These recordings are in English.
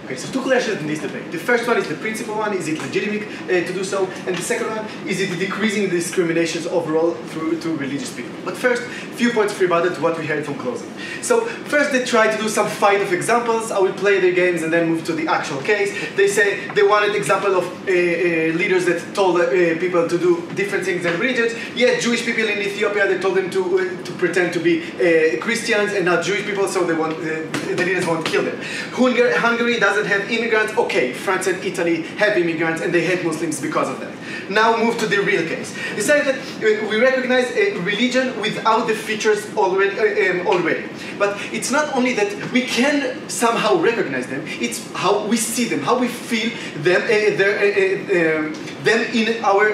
Okay, so two clashes in this debate. The first one is the principal one, is it legitimate to do so? And the second one, is it decreasing the discriminations overall to religious people? But first, a few points of rebuttal to what we heard from closing. So first they try to do some fight of examples. I will play their games and then move to the actual case. They say they wanted example of leaders that told people to do different things than religions. Yet Jewish people in Ethiopia, they told them to pretend to be Christians and not Jewish people, so they want, the leaders won't kill them. Hungary doesn't have immigrants. Okay, France and Italy have immigrants and they hate Muslims because of that. Now move to the real case. They say that we recognize a religion without the features already. But it's not only that we can somehow recognize them, it's how we see them, how we feel them, them in our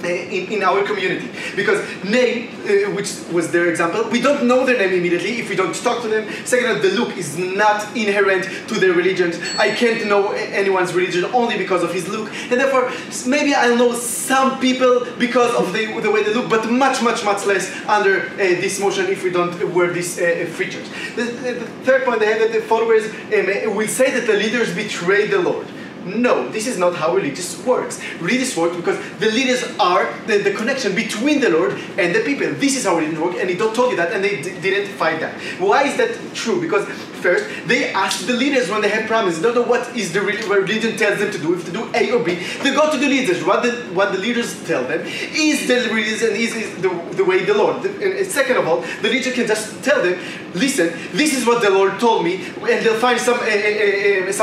in our community. Because name, which was their example, we don't know their name immediately if we don't talk to them. Second, the look is not inherent to their religion. I can't know anyone's religion only because of his look, and therefore maybe I'll know some people because of the way they look, but much less under this motion if we don't wear these features. The third point they have that the followers will say that the leaders betrayed the Lord. No, this is not how religious works. Religious works because the leaders are the connection between the Lord and the people. This is how religion works, and they don't told you that, and they didn't fight that. Why is that true? Because first, they ask the leaders when they have problems. They don't know what is the religion tells them to do. If to do A or B, they go to the leaders. What the leaders tell them is the religion is the way the Lord. And second of all, the leader can just tell them, listen, this is what the Lord told me, and they'll find some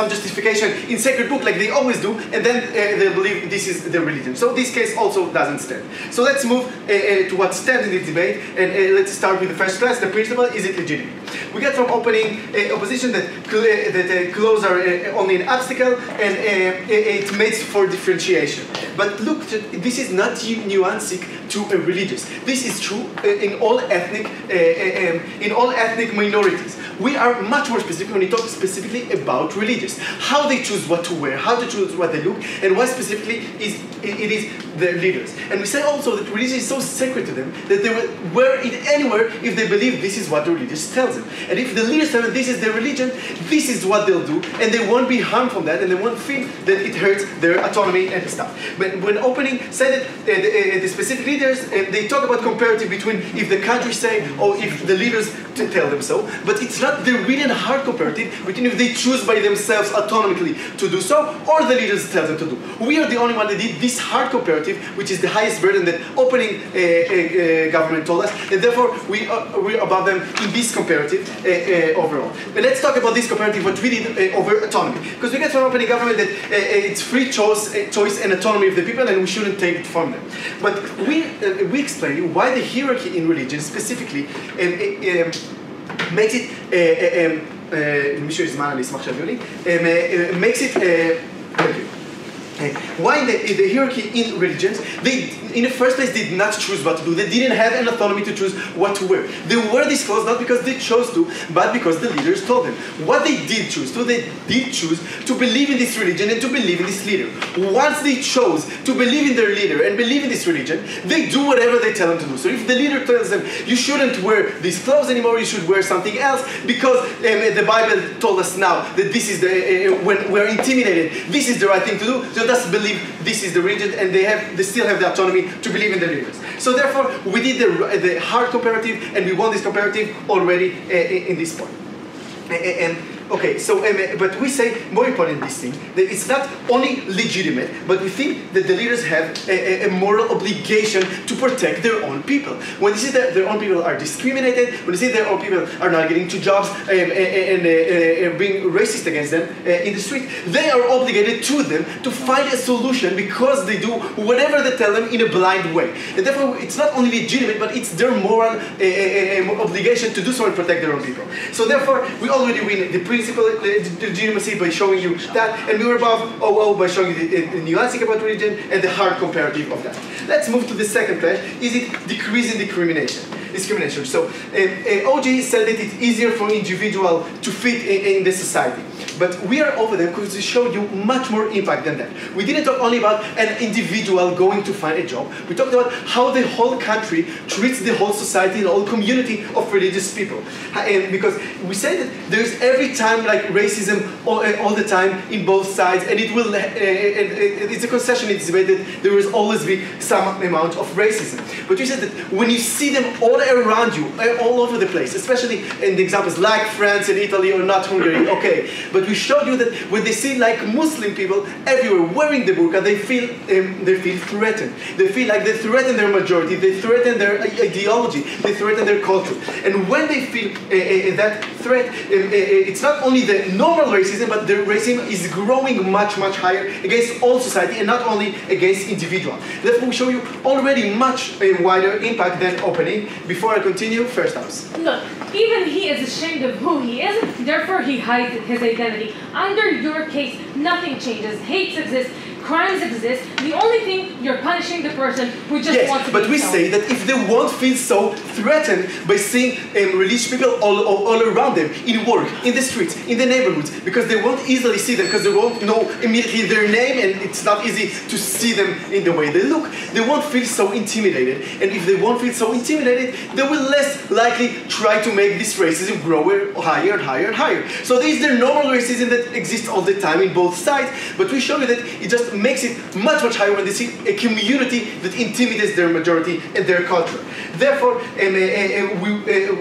justification in sacred book like they always do, and then they'll believe this is the religion. So this case also doesn't stand. So let's move to what stands in this debate, and let's start with the first class. The principle, is it legitimate? We get from opening opposition that clothes are only an obstacle, and it makes for differentiation. But look, this is not nuancing to a religious. This is true in all ethnic minorities. We are much more specific when we talk specifically about religious. How they choose what to wear, how to choose what they look, and why specifically it is the leaders. And we say also that religion is so sacred to them that they will wear it anywhere if they believe this is what the religious tells them. And if the leaders tell them this is their religion, this is what they'll do, and they won't be harmed from that, and they won't feel that it hurts their autonomy and stuff. But when opening say that the specific leaders, they talk about comparative between if the countries say or if the leaders tell them so, but it's not the real and hard comparative between if they choose by themselves autonomically to do so or the leaders tell them to do. We are the only one that did this hard comparative, which is the highest burden that opening government told us, and therefore we're above them in this comparative overall. But let's talk about this comparative, what we did over autonomy. Because we get from opening government that it's free choice and autonomy of the people, and we shouldn't take it from them. But we explain why the hierarchy in religion specifically makes it makes it why the hierarchy in religions, they in the first place did not choose what to do. They didn't have an autonomy to choose what to wear. They wore these clothes not because they chose to, but because the leaders told them. What they did choose to, they did choose to believe in this religion and to believe in this leader. Once they chose to believe in their leader and believe in this religion, they do whatever they tell them to do. So if the leader tells them, you shouldn't wear these clothes anymore, you should wear something else, because the Bible told us now that this is when we're intimidated, this is the right thing to do, so just believe this is the religion, and they still have the autonomy to believe in the leaders. So therefore, we did the hard comparative, and we won this comparative already in this point. Okay, so but we say more important this thing that it's not only legitimate, but we think that the leaders have a moral obligation to protect their own people. When they see that their own people are discriminated, when they see their own people are not getting to jobs and being racist against them in the street, they are obligated to them to find a solution because they do whatever they tell them in a blind way. And therefore, it's not only legitimate, but it's their moral obligation to do so and protect their own people. So therefore, we already win the principle legitimacy by showing you that, and we were above OO by showing you the nuancing about religion and the hard comparative of that. Let's move to the second clash. Is it decreasing discrimination? So OG said that it's easier for individual to fit in the society. But we are over them because we showed you much more impact than that. We didn't talk only about an individual going to find a job. We talked about how the whole country treats the whole society and the whole community of religious people. And because we say that there's every time like racism all the time in both sides, and it will, it's a concession in this debate that there will always be some amount of racism. But you said that when you see them all around you, all over the place, especially in the examples like France and Italy or not Hungary, okay. But we showed you that when they see like Muslim people everywhere wearing the burqa, they feel threatened. They feel like they threaten their majority, they threaten their ideology, they threaten their culture. And when they feel that threat, it's not only the normal racism, but the racism is growing much, much higher against all society and not only against individual. Therefore, we show you already much wider impact than opening. Before I continue, first house. Look, even he is ashamed of who he is, therefore he hides his identity. Under your case, nothing changes. Hate exists. Crimes exist. The only thing, you're punishing the person who just wants to be but we say that if they won't feel so threatened by seeing religious people all around them, in work, in the streets, in the neighborhoods, because they won't easily see them, because they won't know immediately their name, and it's not easy to see them in the way they look, they won't feel so intimidated. And if they won't feel so intimidated, they will less likely try to make this racism grow higher and higher and higher. So there is the normal racism that exists all the time in both sides, but we show you that it just makes it much, much higher when they see a community that intimidates their majority and their culture. Therefore,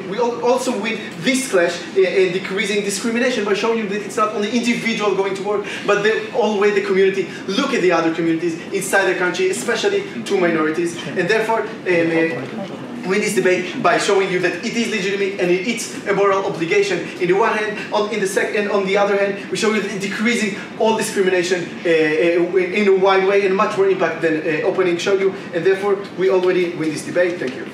we also win this clash in decreasing discrimination by showing you that it's not only individual going to work, but the all way the community look at the other communities inside the country, especially to minorities. And therefore, win this debate by showing you that it is legitimate and it's a moral obligation. In the one hand, on the other hand, we show you that it's decreasing all discrimination in a wide way and much more impact than opening showed you. And therefore, we already win this debate. Thank you.